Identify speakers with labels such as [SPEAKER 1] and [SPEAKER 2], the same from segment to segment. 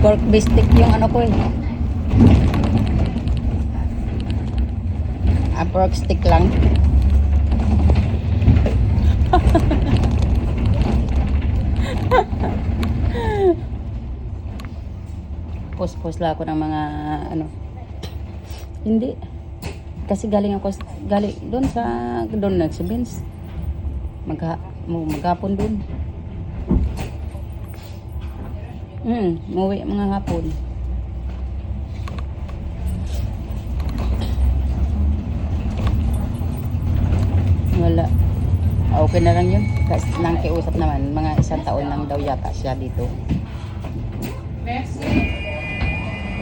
[SPEAKER 1] Pork bistek yung ano ko eh. Pork stick lang. Post lang ako ng mga ano. Hindi. Kasi galing doon sa Vince. Maghapon doon. Umuwi mga hapon. Wala. Okay na lang yun. Kasi nang kiusap naman, mga 1 taon lang daw yata siya dito.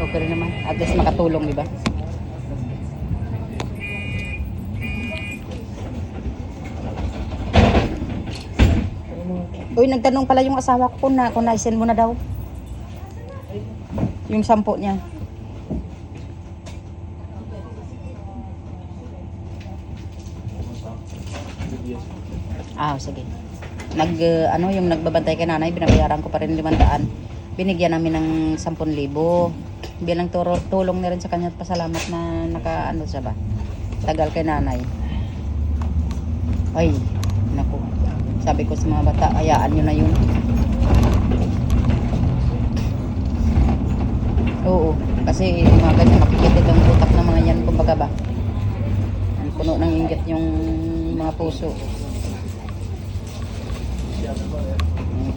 [SPEAKER 1] Okay rin naman. At least makatulong, di ba? Uy, nagtanong pala yung asawa ko kung na-send mo na daw. Yung sampo niya. Sige. Yung nagbabantay kay nanay, binabayaran ko pa rin 500. Binigyan namin ng 10,000. Bilang tulong na rin sa kanya at pasalamat na siya ba. Tagal kay nanay. Ay, naku. Sabi ko sa mga bata, hayaan nyo na yun. Oo, kasi mga ganyan, makikitid ang utak ng mga yan, kumbaga ba. Ang puno ng inggit yung mga puso.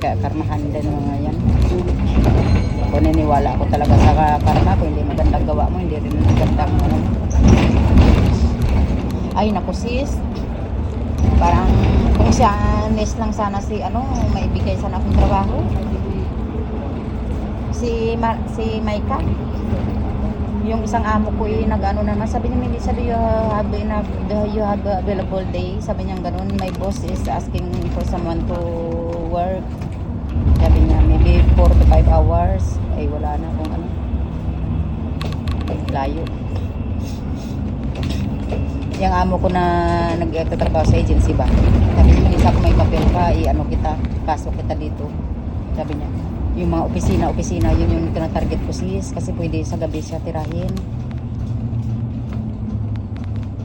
[SPEAKER 1] Karmahan din mga yan. Kung niniwala ako talaga sa karma, kung hindi magandang gawa mo, hindi rin magandang ano. Ay, naku sis. Parang kung siya nest lang sana maibigay sana akong trabaho. Si Maika, yung isang amo ko nag-ano naman, sabi niya, sabi you have available day, sabi niya ganun, my boss is asking for someone to work, sabi niya maybe 4 to 5 hours. Ay wala na kung ano, layo. Yung amo ko na nagtatrabaho sa agency ba, sabi niya, isa ko may papel ka, kita, pasok kita dito, sabi niya. Yung mga opisina, yun yung tinatarget ko sis, kasi pwede sa gabi siya tirahin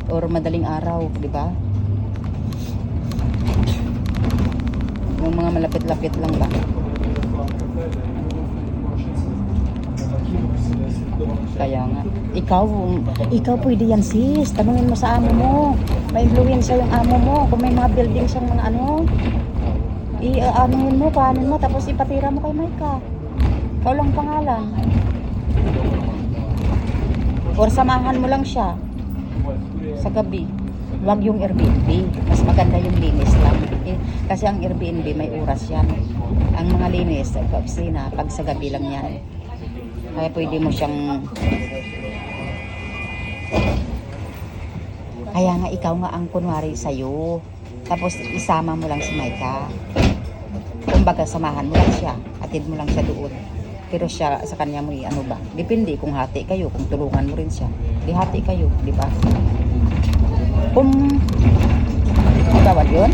[SPEAKER 1] or madaling araw, di ba? Yung mga malapit-lapit lang ba. Kaya nga, ikaw pwede yan sis, tanungin mo sa amo mo, may influensya yung amo mo, kung may mga building siyang mga anuhin mo, paanin mo, tapos ipatira mo kay Maika. Ikaw lang pangalan. Or samahan mo lang siya sa gabi. Huwag yung Airbnb. Mas maganda yung linis lang. Kasi ang Airbnb may oras yan. Ang mga linis sa opisina, pag sa gabi lang yan. Kaya pwede mo siyang... Kaya nga ikaw nga ang kunwari sa'yo. Tapos isama mo lang si Maika. Kumbaga samahan mo lang siya, atid mo lang siya doon. Pero siya sa kanya mo depende kung hati kayo, kung tulungan mo rin siya. Di hati kayo, di ba? Bawal yun?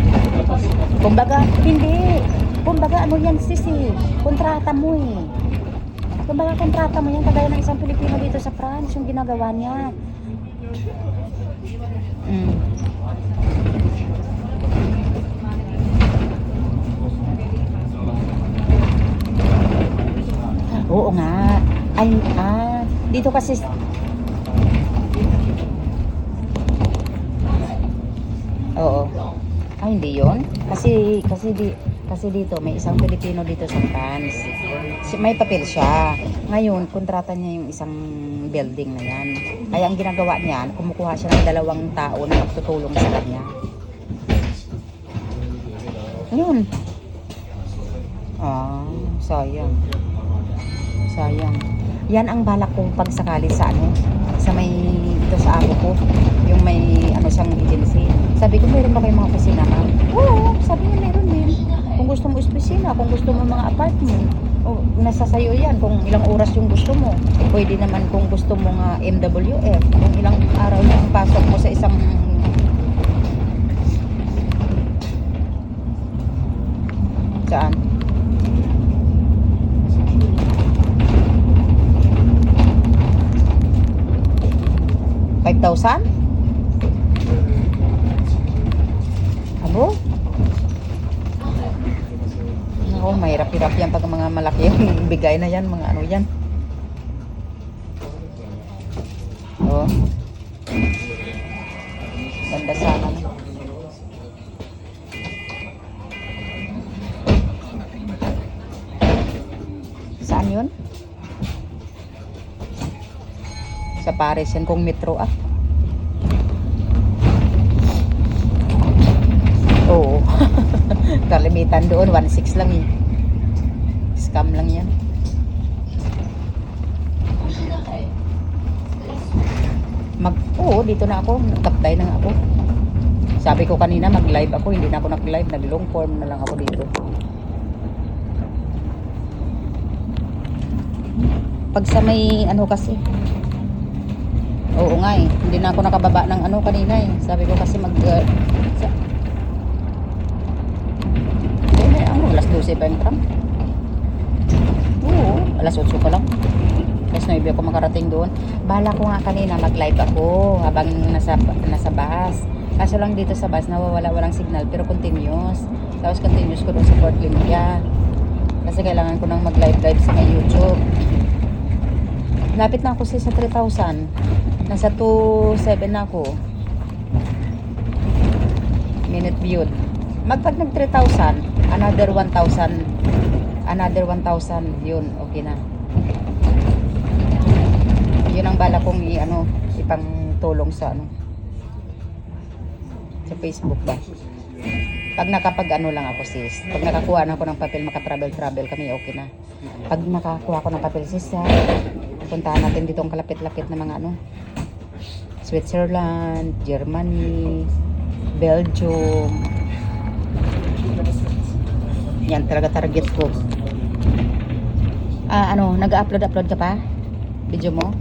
[SPEAKER 1] Kumbaga, hindi. Kumbaga ano yan sisi, kontrata mo eh. Kumbaga kontrata mo yan, kagaya ng isang Pilipino dito sa France, yung ginagawa niya. Oo nga. Dito kasi oo. Hindi 'yon. Kasi dito may isang Pilipino dito sa France. May papel siya. Ngayon, kontrata niya yung isang building na 'yan. Kaya ang ginagawa niya, kumukuha siya ng 2 tao na magtutulong sa kanya. Ayun. Sayang. Yan ang balak ko pag sakali sa dito sa amo ko, yung may siyang agency. Sabi ko, meron ba kayong mga opisina, ma'am? Oo, sabi niya meron din. Kung gusto mo opisina, kung gusto mo mga apartment, nasa sayo yan, kung ilang oras yung gusto mo. Pwede naman kung gusto mo nga MWF, kung ilang araw yung pasok mo sa isang saan? 5,000? Abo? Ako, mahirap-hirap yan pag mga malaki yung bigay na yan, mga ano yan. Oh. Ganda sana. Saan yun? Sa Paris yan kung metro ah. Oo. Kalimitan doon 1.6 lang eh. Scam lang yan. Oo, dito na ako. Nagtaptay na nga ako. Sabi ko kanina mag-live ako, hindi na ako nag-live, nag-long form na lang ako dito. Pag sa may ano kasi. Oo nga eh, hindi na ako nakababa ng ano kanina eh. Sabi ko kasi alas 12 pa yung tram. Oo, alas 8 pa lang. Alas 9 ako makarating doon. Bala ko nga kanina mag-live ako habang nasa bus. Kaso lang dito sa bus nawawala walang signal pero continuous. Tapos continuous ko doon sa Port Limpia. Kasi kailangan ko nang mag-live sa may YouTube. Lapit na ako sa 3,000. Nasa 2,700 na ako. Minute viewed. Pag nag 3,000, another 1,000 yun, okay na. Yun ang bala kong ipang tulong sa sa Facebook ba. Pag lang ako sis, pag nakakuha na ako ng papel, maka-travel kami, okay na. Pag nakakuha ko ng papel sis, puntahan natin dito ang kalapit-lapit na mga Switzerland, Germany, Belgium. Yan talaga target ko. Nag-upload ka pa? Video mo?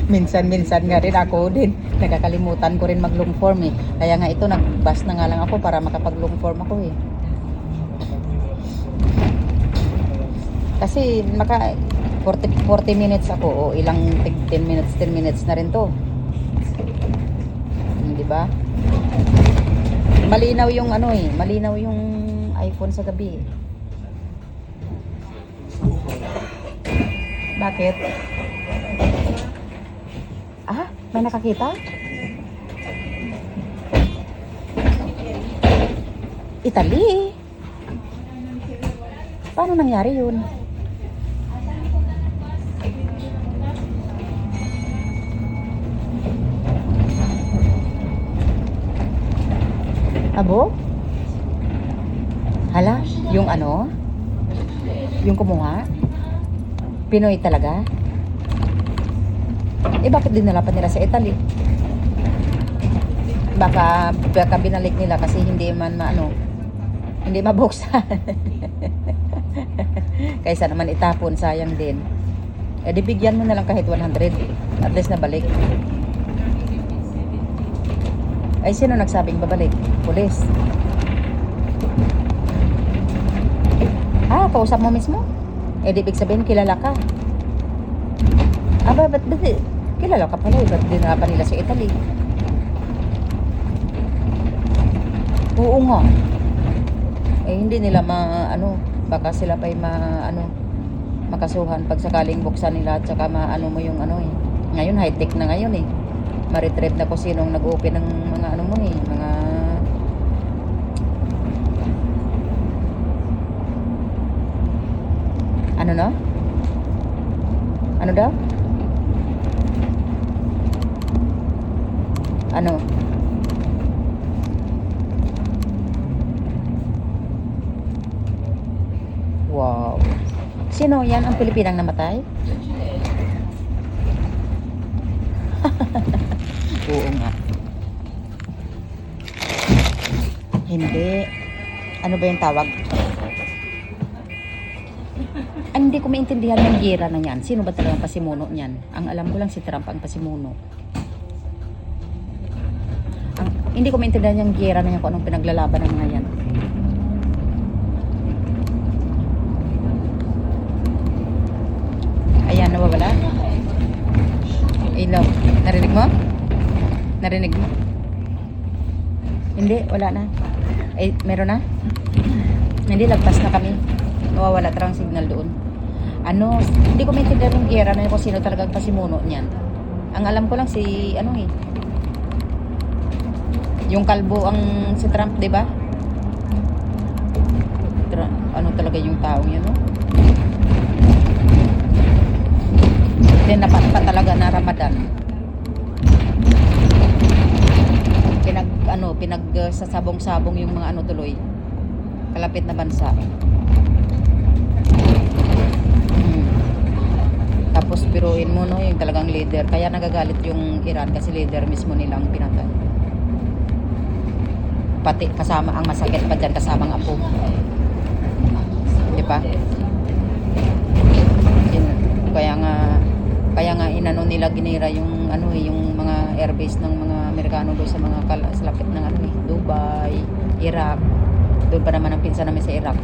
[SPEAKER 1] Minsan nga rin ako din. Nakakalimutan ko rin mag-long form eh. Kaya nga ito, nag-bus na nga lang ako para makapag-long form ako eh. Kasi 40 minutes ako o ilang 10 minutes na rin to. Di ba? Malinaw yung malinaw yung iPhone sa gabi. Bakit? May nakakita? Italy. Paano nangyari yun? Abo? Hala, yung yung kumuha? Pinoy talaga? Bakit dinala pa nila sa Italy? Baka binalik nila kasi hindi man hindi mabuksan. Kaysa naman itapon, sayang din. Di bigyan mo na lang kahit 100. At least nabalik. Ay, sino nagsabing babalik? Pulis. Kausap mo mismo? Di ibig sabihin kilala ka. Ba't kilala ka pala? Ba't dinala pa nila sa Italy? Oo nga. Hindi nila baka sila pa'y makasuhan pag sakaling buksan nila at saka mo yung Ngayon high-tech na ngayon eh. Ma-retrieve na ko sinong nag-open ng mga mga no? Ano daw? Wow. Sino yan? Ang Pilipinang namatay? Oo nga. Hindi. Ano ba yung tawag? Hindi ko maintindihan yung gira na yan. Sino ba talagang pasimuno niyan? Ang alam ko lang si Trump ang pasimuno. Hindi ko maintindihan yung gira na yan kung anong pinaglalaban ng mga yan. Ayan, nawawala. Ilaw. Narinig mo? Narinig mo? Hindi, wala na. Eh, meron na? Hindi, lagpas na kami. Nawawala tarang signal doon. Ano, hindi ko maintindihan yung gera na kung sino talagang pasimuno niyan. Ang alam ko lang si, ano eh, yung kalbo ang si Trump, di ba? Ano talaga yung tao yun, no? Then, napat pa talaga na Ramadan. Sasabong-sabong yung mga ano tuloy. Kalapit na bansa. Tapos biruin mo, no, yung talagang leader. Kaya nagagalit yung Iran kasi leader mismo nilang pinatay. Pati kasama ang masakit pa dyan, kasama ang apo. Di ba? Kaya nga inano nila ginira yung ano yung mga airbase ng mga Amerikano doon sa mga sa lapit ng ano Dubai, Iraq. Doon pa naman ang pinsan namin sa Iraq.